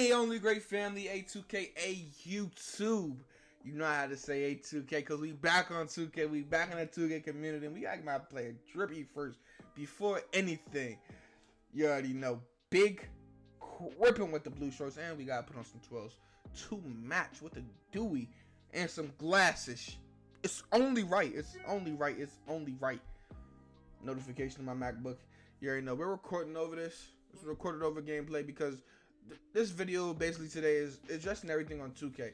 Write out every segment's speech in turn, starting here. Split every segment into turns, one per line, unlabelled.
Hey, only great family, A2K, A YouTube. You know how to say A2K because we back on 2K. We back in the 2K community, and we got my player Drippy first before anything. You already know, big ripping with the blue shorts, and we gotta put on some 12s to match with the Dewey and some glasses. It's only right. It's only right. It's only right. Notification on my MacBook. You already know we're recording over this. It's recorded over gameplay because this video basically today is addressing everything on 2K.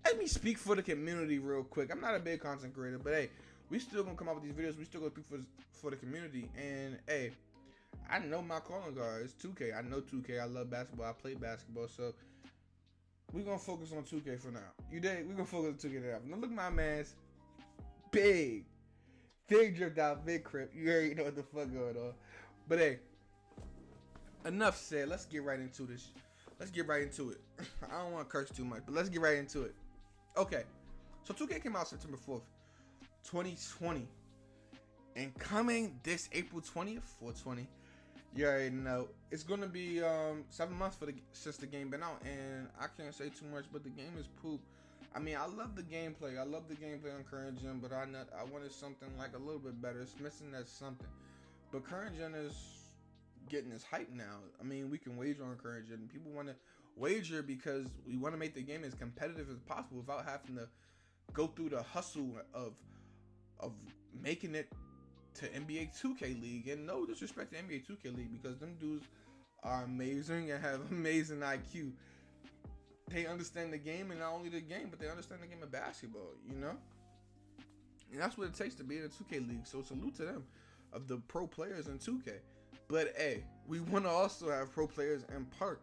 Let me speak for the community real quick. I'm not a big content creator, but hey, we still gonna come out with these videos. We still gonna speak for the community. And hey, I know my calling card is 2K. I know 2K. I love basketball. I play basketball, so we're gonna focus on 2K for now. You dig? We're gonna focus on 2K now. Now look, my man's big dripped out, big crip. You already know what the fuck going on. But hey, enough said. Let's get right into this. Let's get right into it. I don't want to curse too much, but let's get right into it. Okay, so 2K came out September 4th, 2020. And coming this April 20th, 420, you already know, it's going to be 7 months since the game been out. And I can't say too much, but the game is poop. I mean, I love the gameplay. I love the gameplay on current gen, but I wanted something like a little bit better. It's missing that something. But current gen is getting this hype now. I mean, we can wager on current gen. People want to wager because we want to make the game as competitive as possible without having to go through the hustle of making it to NBA 2K League. And no disrespect to NBA 2K League, because them dudes are amazing and have amazing IQ. They understand the game, and not only the game, but they understand the game of basketball, you know? And that's what it takes to be in a 2K League. So salute to them, of the pro players in 2K. But hey, we want to also have pro players in Park.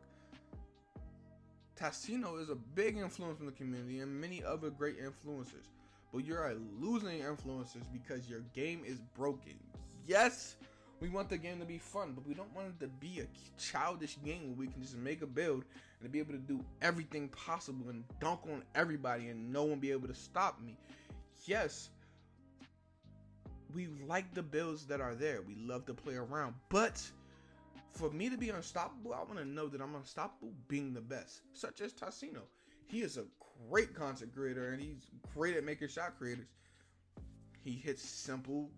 Tassino is a big influence from the community and many other great influencers. But you're losing influencers because your game is broken. Yes, we want the game to be fun, but we don't want it to be a childish game where we can just make a build and be able to do everything possible and dunk on everybody and no one be able to stop me. Yes, we like the builds that are there. We love to play around. But for me to be unstoppable, I want to know that I'm unstoppable being the best. Such as Tassino. He is a great content creator and he's great at making shot creators. He hits simple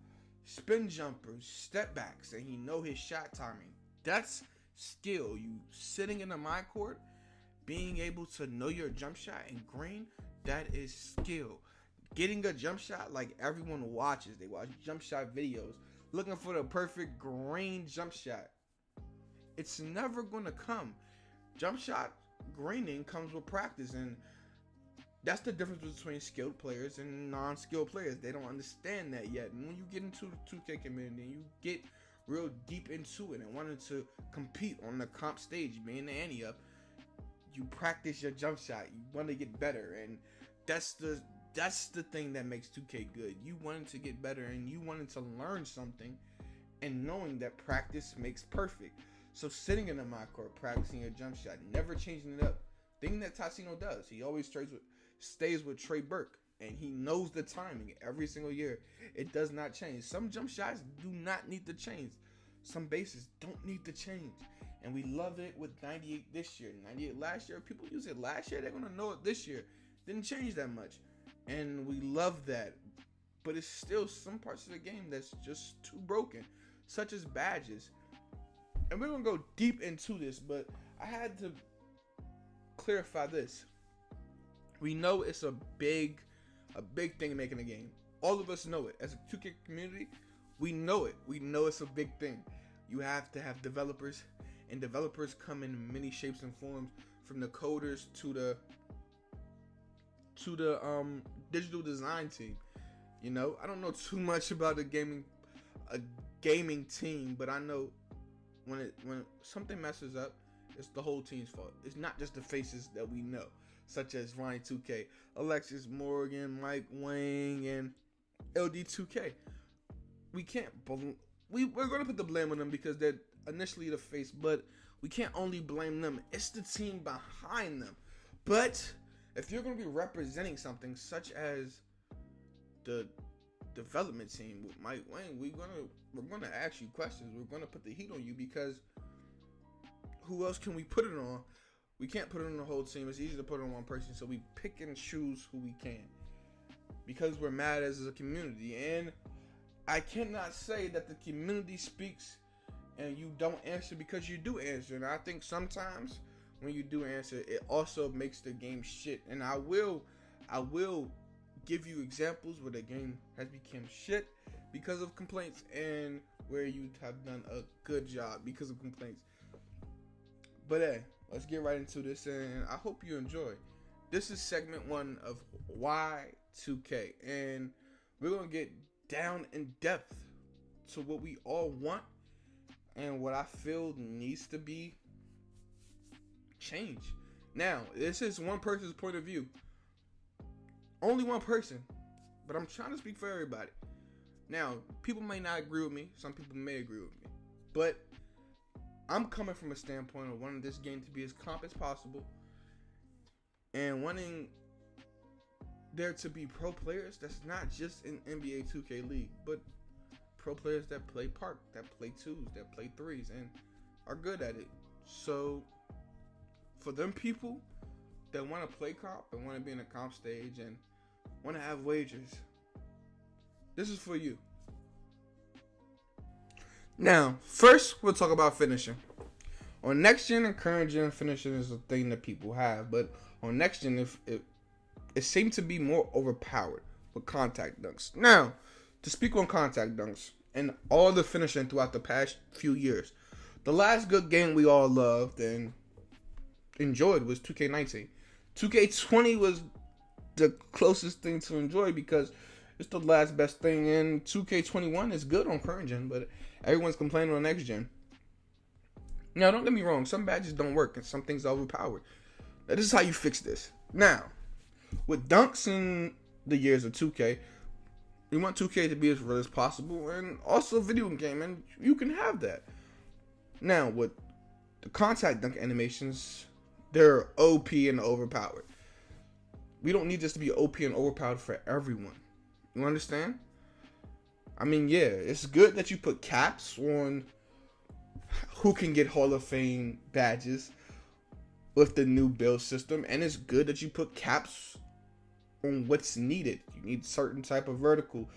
spin jumpers, step backs, and he know his shot timing. That's skill. You sitting in the my court, being able to know your jump shot and green, that is skill. Getting a jump shot like everyone watches. They watch jump shot videos, looking for the perfect green jump shot. It's never going to come. Jump shot greening comes with practice, and that's the difference between skilled players and non-skilled players. They don't understand that yet. And when you get into the 2K community and you get real deep into it and wanting to compete on the comp stage, being the ante up, you practice your jump shot. You want to get better, and that's the thing that makes 2K good. You wanted to get better and you wanted to learn something, and knowing that practice makes perfect. So sitting in the my court, practicing your jump shot, never changing it up. Thing that Tassino does. He always stays with Trey Burke, and he knows the timing every single year. It does not change. Some jump shots do not need to change. Some bases don't need to change. And we love it with 98 this year, 98 last year. People use it last year, they're going to know it this year. Didn't change that much. And we love that. But it's still some parts of the game that's just too broken, such as badges. And we're going to go deep into this, but I had to clarify this. We know it's a big thing making a game. All of us know it. As a 2K community, we know it. We know it's a big thing. You have to have developers, and developers come in many shapes and forms, from the coders to the digital design team. You know, I don't know too much about a gaming team, but I know when something messes up, it's the whole team's fault. It's not just the faces that we know, such as Ronnie 2K, Alexis Morgan, Mike Wang, and LD2K. We're going to put the blame on them because they're initially the face, but we can't only blame them. It's the team behind them. But if you're going to be representing something such as the development team with Mike Wang, we're gonna ask you questions. We're gonna put the heat on you because who else can we put it on? We can't put it on the whole team. It's easy to put it on one person, so we pick and choose who we can. Because we're mad as a community. And I cannot say that the community speaks and you don't answer, because you do answer. And I think sometimes when you do answer, it also makes the game shit. And I will give you examples where the game has become shit because of complaints, and where you have done a good job because of complaints. But hey, let's get right into this, and I hope you enjoy. This is segment 1 of Y2K, and we're going to get down in depth to what we all want and what I feel needs to be changed. Now, this is one person's point of view. Only one person, but I'm trying to speak for everybody. Now, people may not agree with me. Some people may agree with me. But I'm coming from a standpoint of wanting this game to be as comp as possible, and wanting there to be pro players that's not just in NBA 2K League, but pro players that play park, that play 2s, that play 3s, and are good at it. So, for them people that want to play comp and want to be in a comp stage and want to have wagers, this is for you. Now, first, we'll talk about finishing. On next gen and current gen, finishing is a thing that people have, but on next gen, it seemed to be more overpowered with contact dunks. Now, to speak on contact dunks and all the finishing throughout the past few years, the last good game we all loved and enjoyed was 2K19. 2K20 was the closest thing to enjoy because it's the last best thing, and 2K21 is good on current gen, but everyone's complaining on next gen. Now, don't get me wrong, some badges don't work and some things are overpowered. Now, this is how you fix this. Now, with dunks in the years of 2K, we want 2K to be as real as possible, and also a video game, and you can have that. Now, with the contact dunk animations, they're OP and overpowered. We don't need this to be OP and overpowered for everyone. You understand? I mean, yeah, it's good that you put caps on who can get Hall of Fame badges with the new build system, and it's good that you put caps on what's needed. You need certain type of vertical,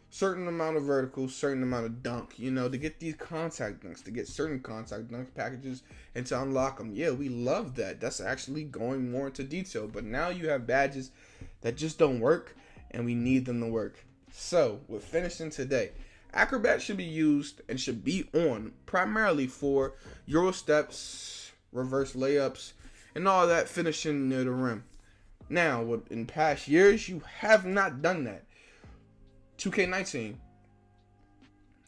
certain amount of vertical, certain amount of dunk, to get these contact dunks, to get certain contact dunk packages and to unlock them. Yeah, we love that. That's actually going more into detail, but now you have badges that just don't work, and we need them to work. So, with finishing today, Acrobat should be used and should be on primarily for Euro steps, reverse layups, and all that finishing near the rim. Now, in past years, you have not done that. 2K19,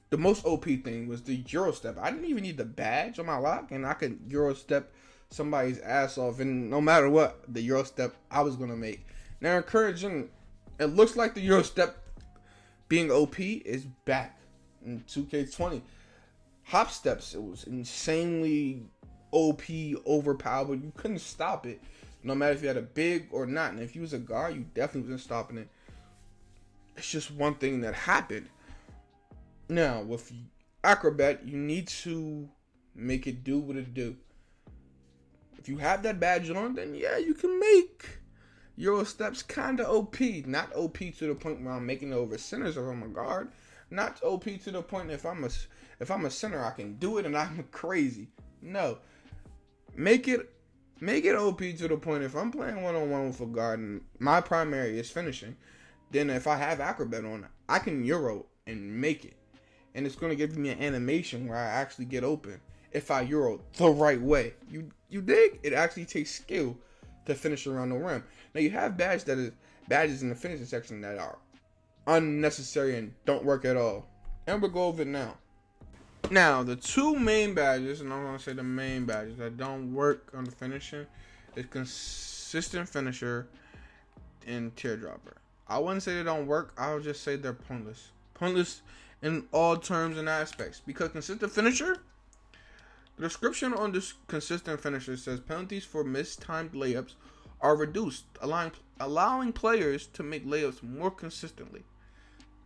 the most OP thing was the Euro step. I didn't even need the badge on my lock, and I could Euro step somebody's ass off, and no matter what, the Euro step I was going to make. Now, encouraging, it looks like the Euro step being OP is back in 2K20. Hop steps, it was insanely OP, overpowered. You couldn't stop it, no matter if you had a big or not. And if you was a guard, you definitely wasn't stopping it. It's just one thing that happened. Now, with Acrobat, you need to make it do what it do. If you have that badge on, then yeah, you can make Euro steps kind of OP. Not OP to the point where I'm making it over centers or I'm a guard. Not OP to the point if I'm a center, I can do it and I'm crazy. No. Make it OP to the point if I'm playing one-on-one with a guard and my primary is finishing, then if I have Acrobat on, I can Euro and make it. And it's going to give me an animation where I actually get open if I Euro the right way. You dig? It actually takes skill to finish around the rim. Now, you have badges in the finishing section that are unnecessary and don't work at all. And we'll go over it now. Now, the two main badges, and I'm going to say the main badges that don't work on the finishing, is consistent finisher and teardropper. I wouldn't say they don't work. I would just say they're pointless. Pointless in all terms and aspects. Because consistent finisher, the description on this consistent finisher says penalties for mistimed layups are reduced, allowing players to make layups more consistently.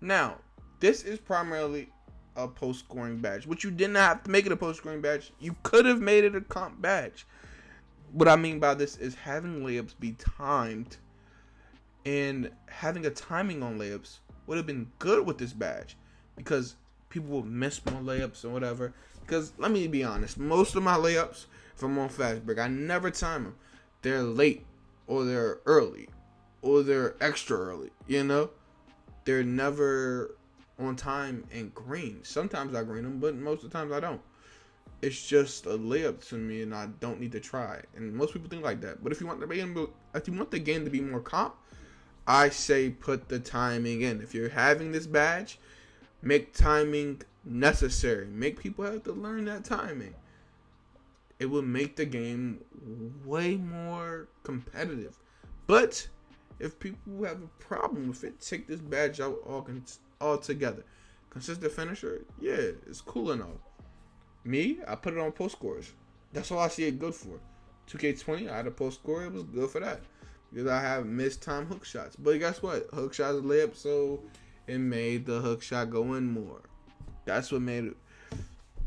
Now, this is primarily a post scoring badge, which you didn't have to make it a post scoring badge. You could have made it a comp badge. What I mean by this is having layups be timed, and having a timing on layups would have been good with this badge, because people will miss more layups or whatever. Because let me be honest, most of my layups, if I'm on fast break, I never time them. They're late, or they're early, or they're extra early. They're never on time and green. Sometimes I green them, but most of the times I don't. It's just a layup to me, and I don't need to try. And most people think like that. But if you want the game to be more comp, I say put the timing in. If you're having this badge, make timing necessary. Make people have to learn that timing. It will make the game way more competitive. But if people have a problem with it, take this badge out all together. Consistent finisher, yeah, it's cool and all. Me, I put it on post scores. That's all I see it good for. 2K20, I had a post score. It was good for that, because I have missed time hook shots. But guess what? Hook shots layup, so it made the hook shot go in more. That's what made it.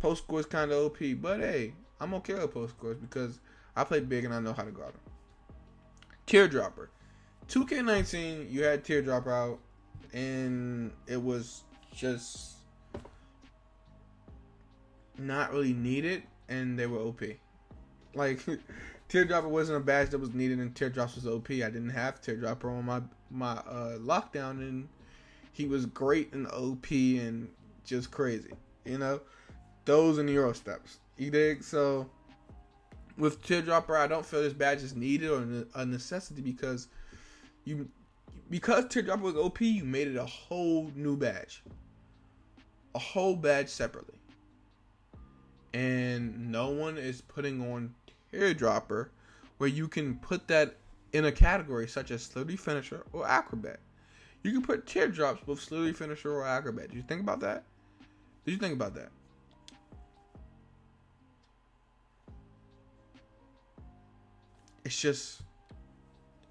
Post scores kind of OP, but hey, I'm okay with post scores because I play big and I know how to guard them. Teardropper. 2K19, you had Teardropper out, and it was just not really needed, and they were OP. Like, Teardropper wasn't a badge that was needed, and Teardrops was OP. I didn't have Teardropper on my lockdown, and he was great and OP and just crazy. Those and the Euro steps. You dig? So, with Teardropper, I don't feel this badge is needed or a necessity, because Teardropper was OP, you made it a whole new badge. A whole badge separately. And no one is putting on Teardropper where you can put that in a category such as Slippery Finisher or Acrobat. You can put teardrops with Slippery Finisher or Acrobat. Did you think about that? It's just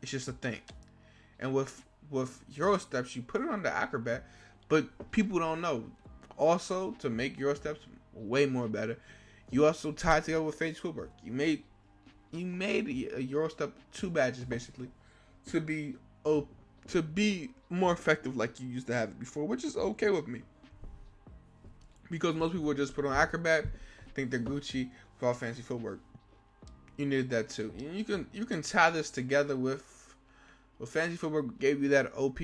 a thing. And with Euro steps, you put it on the Acrobat, but people don't know. Also, to make Euro steps way more better, you also tied together with fancy footwork. You made a Euro step 2 badges basically to be more effective like you used to have it before, which is okay with me, because most people would just put on Acrobat, think they're Gucci without fancy footwork. You needed that too. You can tie this together with fancy footwork. Gave you that OP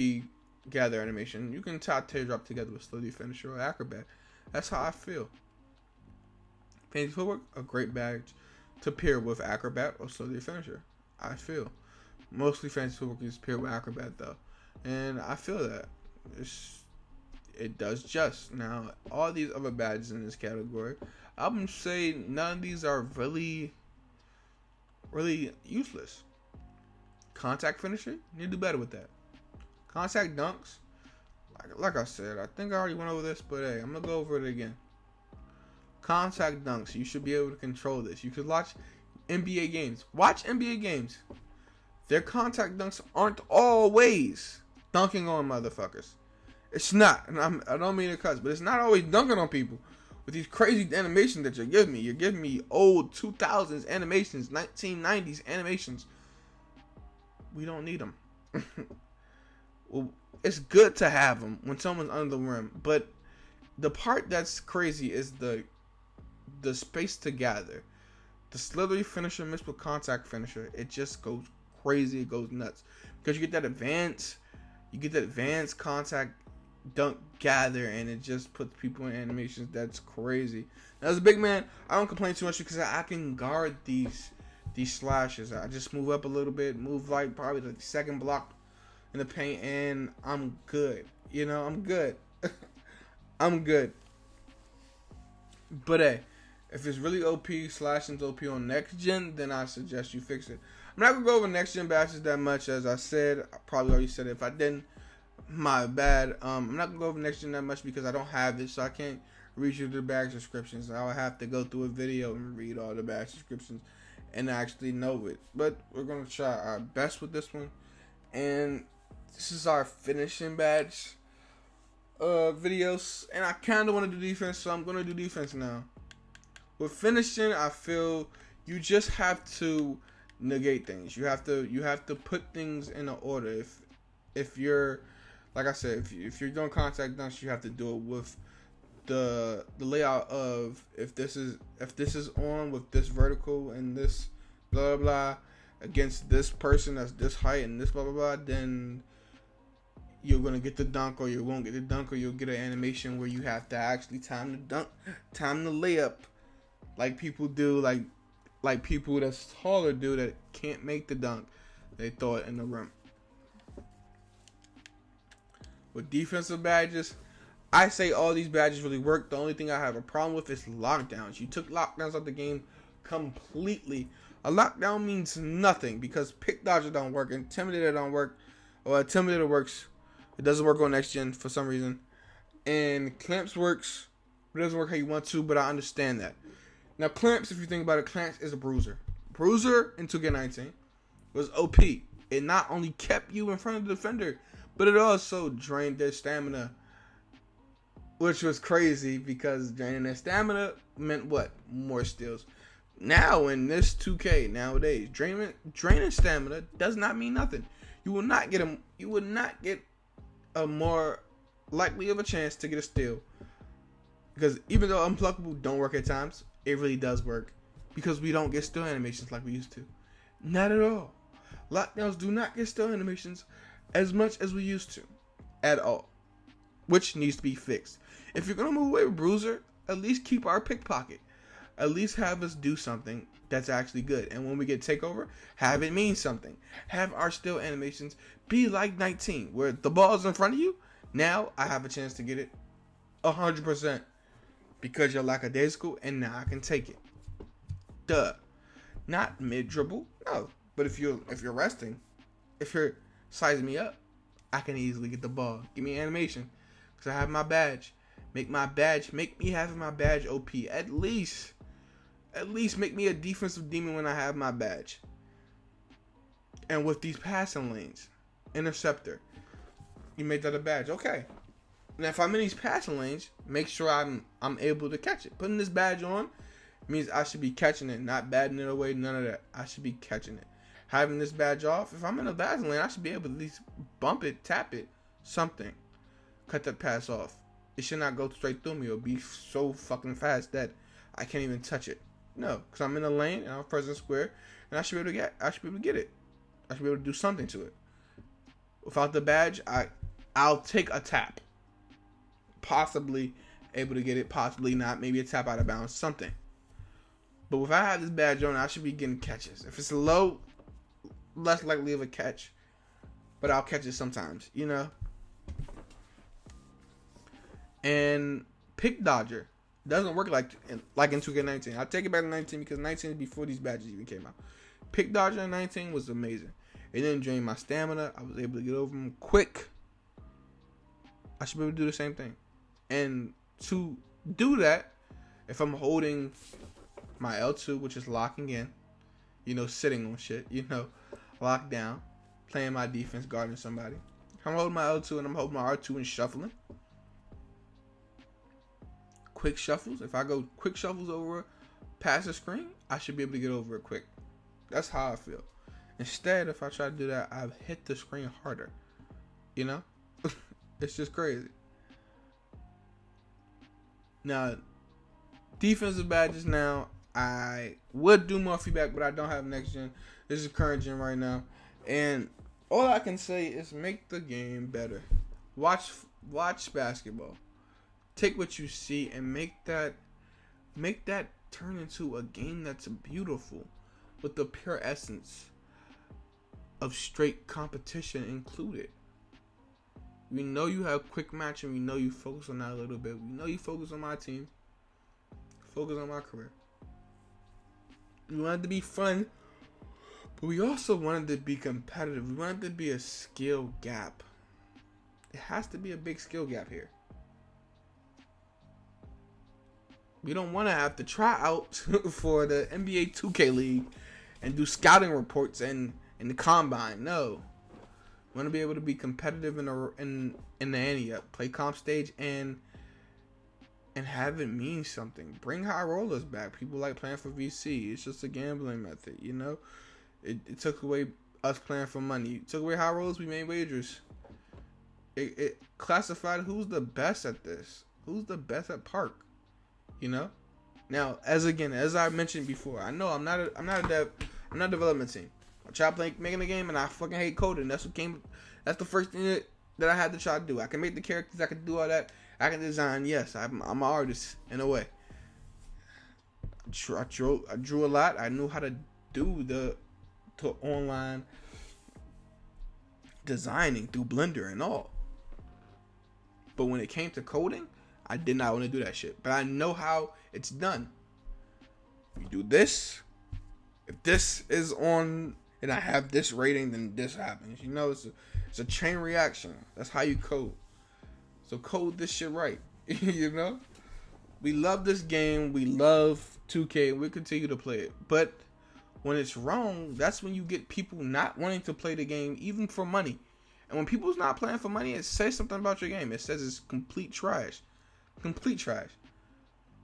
gather animation. You can tie Teardrop together with Slippery Finisher or Acrobat. That's how I feel. Fancy footwork, a great badge to pair with Acrobat or Slippery Finisher. I feel mostly fancy footwork is paired with Acrobat though, and I feel that it does just. Now all these other badges in this category, I would say none of these are really useless. Contact finisher, you need to do better with that. Contact dunks, like I said, I think I already went over this, but hey, I'm gonna go over it again. Contact dunks, you should be able to control this. You could watch NBA games. Their contact dunks aren't always dunking on motherfuckers. It's not, and I don't mean to cuss, but it's not always dunking on people with these crazy animations that you're giving me. You're giving me old 2000s animations, 1990s animations. We don't need them. Well, it's good to have them when someone's under the rim, but the part that's crazy is the space to gather. The Slippery Finisher mixed with Contact Finisher, it just goes crazy. It goes nuts because you get that advanced contact dunk gather, and it just puts people in animations that's crazy. Now, as a big man, I don't complain too much because I can guard these slashes. I just move up a little bit, move like probably the second block in the paint, and I'm good. I'm good. I'm good. But hey, if it's really OP, slashing's OP on next gen, then I suggest you fix it. I'm not gonna go over next gen badges that much, as I said. I probably already said it. If I didn't, my bad. I'm not gonna go over next gen that much because I don't have it, so I can't read you the badge descriptions. I'll have to go through a video and read all the badge descriptions and actually know it. But we're gonna try our best with this one, and this is our finishing badge. videos, and I kind of want to do defense, so I'm gonna do defense now. With finishing, I feel you just have to negate things. You have to put things in an order. If you're, like I said, if you're doing contact dunks, you have to do it with the layout of if this is on with this vertical and this blah blah blah against this person that's this height and this blah blah blah, then you're gonna get the dunk, or you won't get the dunk, or you'll get an animation where you have to actually time the dunk, time the layup, like people do, like people that's taller do that can't make the dunk. They throw it in the rim. With defensive badges, I say all these badges really work. The only thing I have a problem with is lockdowns. You took lockdowns out the game completely. A lockdown means nothing because pick dodger don't work, intimidator don't work, or intimidator works. It doesn't work on next gen for some reason, and clamps works. It doesn't work how you want to, but I understand that. Now clamps, if you think about it, clamps is a bruiser. Bruiser in 2K19 was OP. It not only kept you in front of the defender, but it also drained their stamina, which was crazy because draining their stamina meant what? More steals. Now in this 2K nowadays, draining stamina does not mean nothing. You would not get a more likely of a chance to get a steal, because even though unpluckable don't work at times, it really does work because we don't get steal animations like we used to. Not at all. Lockdowns do not get steal animations as much as we used to at all, which needs to be fixed. If you're gonna move away with bruiser, at least keep our pickpocket. At least have us do something that's actually good. And when we get takeover, have it mean something. Have our steal animations be like 19, where the ball's in front of you. Now I have a chance to get it 100% because you're lackadaisical, and now I can take it. Duh. Not mid dribble, no. But if you're resting, if you're sizing me up, I can easily get the ball. Give me animation because I have my badge. Make me having my badge OP. At least make me a defensive demon when I have my badge. And with these passing lanes, interceptor, you made that a badge. Okay. Now if I'm in these passing lanes, make sure I'm able to catch it. Putting this badge on means I should be catching it, not batting it away, none of that. I should be catching it. Having this badge off, if I'm in a passing lane, I should be able to at least bump it, tap it, something. Cut that pass off. It should not go straight through me or be so fucking fast that I can't even touch it. No, because I'm in a lane and I'm pressing square, and I should be able to get it. I should be able to do something to it. Without the badge, I'll take a tap. Possibly able to get it, possibly not. Maybe a tap out of bounds, something. But if I have this badge on, I should be getting catches. If it's low, less likely of a catch, but I'll catch it sometimes, you know. And pick dodger doesn't work like in 2K19. I'll take it back to 19 because 19 is before these badges even came out. Pick dodger in 19 was amazing. It didn't drain my stamina. I was able to get over them quick. I should be able to do the same thing. And to do that, if I'm holding my L2, which is locking in, you know, sitting on shit, you know, locked down, playing my defense, guarding somebody. I'm holding my L2 and I'm holding my R2 and shuffling. Quick shuffles. If I go quick shuffles over past the screen, I should be able to get over it quick. That's how I feel. Instead, if I try to do that, I've hit the screen harder. You know? It's just crazy. Now, defensive badges now, I would do more feedback, but I don't have next gen. This is current gen right now. And all I can say is make the game better. Watch basketball. Take what you see and make that turn into a game that's beautiful with the pure essence of straight competition included. We know you have quick match and we know you focus on that a little bit. We know you focus on my team. Focus on my career. We wanted to be fun, but we also wanted to be competitive. We wanted to be a skill gap. It has to be a big skill gap here. We don't want to have to try out for the NBA 2K League and do scouting reports and the combine. No. We want to be able to be competitive in the ante up, play comp stage and have it mean something. Bring high rollers back. People like playing for VC. It's just a gambling method, you know. It took away us playing for money. It took away high rollers. We made wagers. It classified who's the best at this. Who's the best at Park, you know. Now, as I mentioned before, I know I'm not a development team. I try making a game and I fucking hate coding. That's the first thing that I had to try to do. I can make the characters. I can do all that. I can design. Yes, I'm an artist in a way. I drew a lot. I knew how to do the online designing through Blender and all. But when it came to coding, I did not want to do that shit. But I know how it's done. You do this. If this is on and I have this rating, then this happens. You know, it's a chain reaction. That's how you code. So code this shit right. You know? We love this game. We love 2K. We continue to play it. But when it's wrong, that's when you get people not wanting to play the game, even for money. And when people's not playing for money, it says something about your game. It says it's complete trash. Complete trash.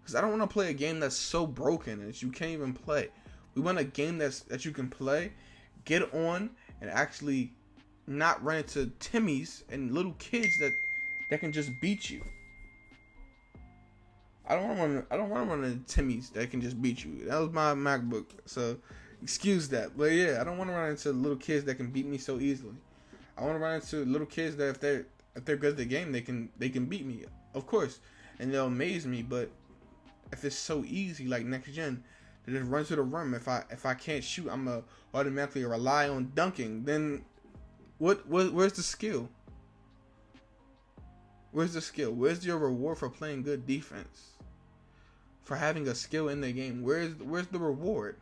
Because I don't want to play a game that's so broken that you can't even play. We want a game that you can play, get on, and actually not run into Timmys and little kids that can just beat you. I don't want to run into Timmys that can just beat you. That was my MacBook, so excuse that. But yeah, I don't want to run into little kids that can beat me so easily. I want to run into little kids that if they're good at the game, they can beat me, of course, and they'll amaze me. But if it's so easy, like next gen, to just run to the rim, if I can't shoot, I'm automatically rely on dunking. Then where's the skill? Where's the skill? Where's your reward for playing good defense? For having a skill in the game, where's the reward?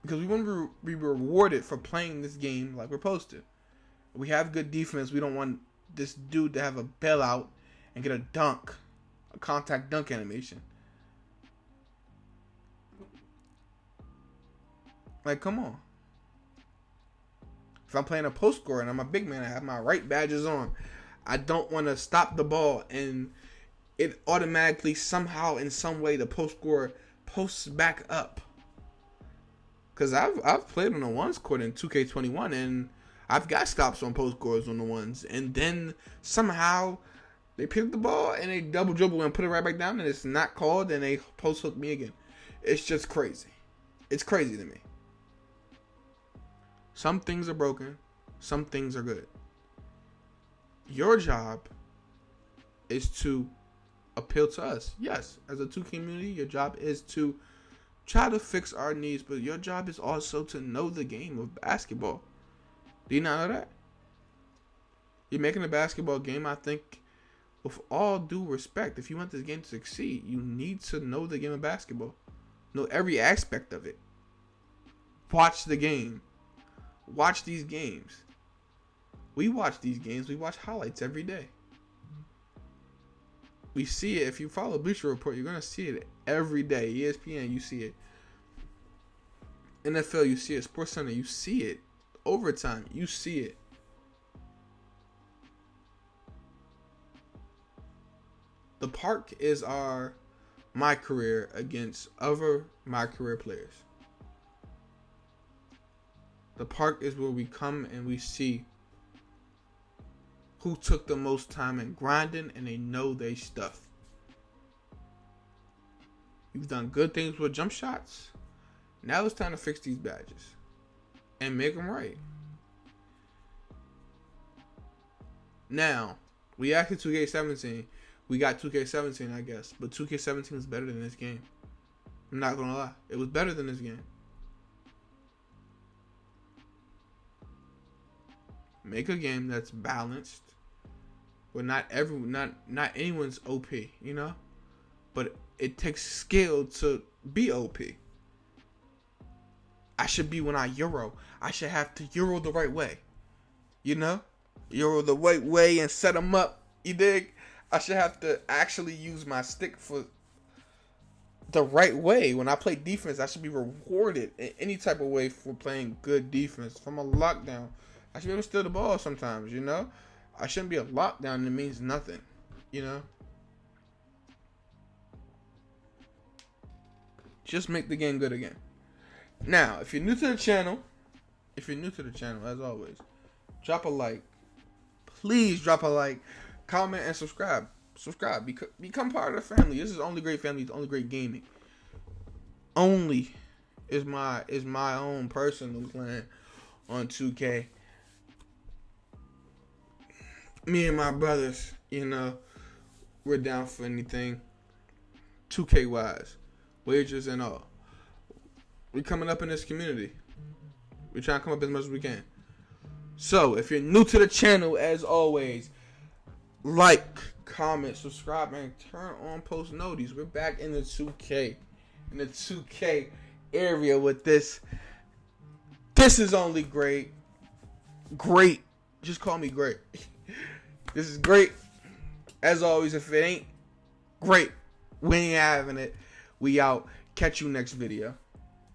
Because we want to be rewarded for playing this game like we're supposed to. We have good defense. We don't want this dude to have a bailout and get a contact dunk animation. Like, come on. If I'm playing a post scorer and I'm a big man, I have my right badges on. I don't want to stop the ball and it automatically somehow in some way the post scorer posts back up. Because I've played on the ones court in 2K21 and I've got stops on post scorers on the ones, and then somehow they pick up the ball and they double dribble and put it right back down and it's not called and they post hook me again. It's just crazy. It's crazy to me. Some things are broken. Some things are good. Your job is to appeal to us. Yes, as a 2K community, your job is to try to fix our needs, but your job is also to know the game of basketball. Do you not know that? You're making a basketball game, I think, with all due respect, if you want this game to succeed, you need to know the game of basketball. Know every aspect of it. Watch the game. Watch these games. We watch these games. We watch highlights every day. We see it. If you follow Bleacher Report, you're going to see it every day. ESPN, you see it. NFL, you see it. SportsCenter, you see it. Overtime, you see it. The park is my career against other my career players. The park is where we come and we see who took the most time in grinding and they know they stuff. You've done good things with jump shots. Now it's time to fix these badges and make them right. Now, we acted 2K17. We got 2K17, I guess. But 2K17 is better than this game. I'm not going to lie. It was better than this game. Make a game that's balanced. Where not anyone's OP, you know? But it takes skill to be OP. I should be when I Euro. I should have to Euro the right way. You know? Euro the right way and set them up. You dig? I should have to actually use my stick for the right way. When I play defense, I should be rewarded in any type of way for playing good defense. From a lockdown I should be able to steal the ball sometimes, you know? I shouldn't be a lockdown that means nothing, you know? Just make the game good again. Now, if you're new to the channel, as always, drop a like. Please drop a like, comment, and subscribe. Become part of the family. This is only great family. It's only great gaming. Only is my own personal plan on 2K. Me and my brothers, you know, we're down for anything. 2K wise, wagers and all. We're coming up in this community. We're trying to come up as much as we can. So, if you're new to the channel, as always, like, comment, subscribe, and turn on post notifications. We're back in the 2K area with this. This is only great. Great. Just call me great. This is great. As always, if it ain't great, we ain't having it. We out. Catch you next video.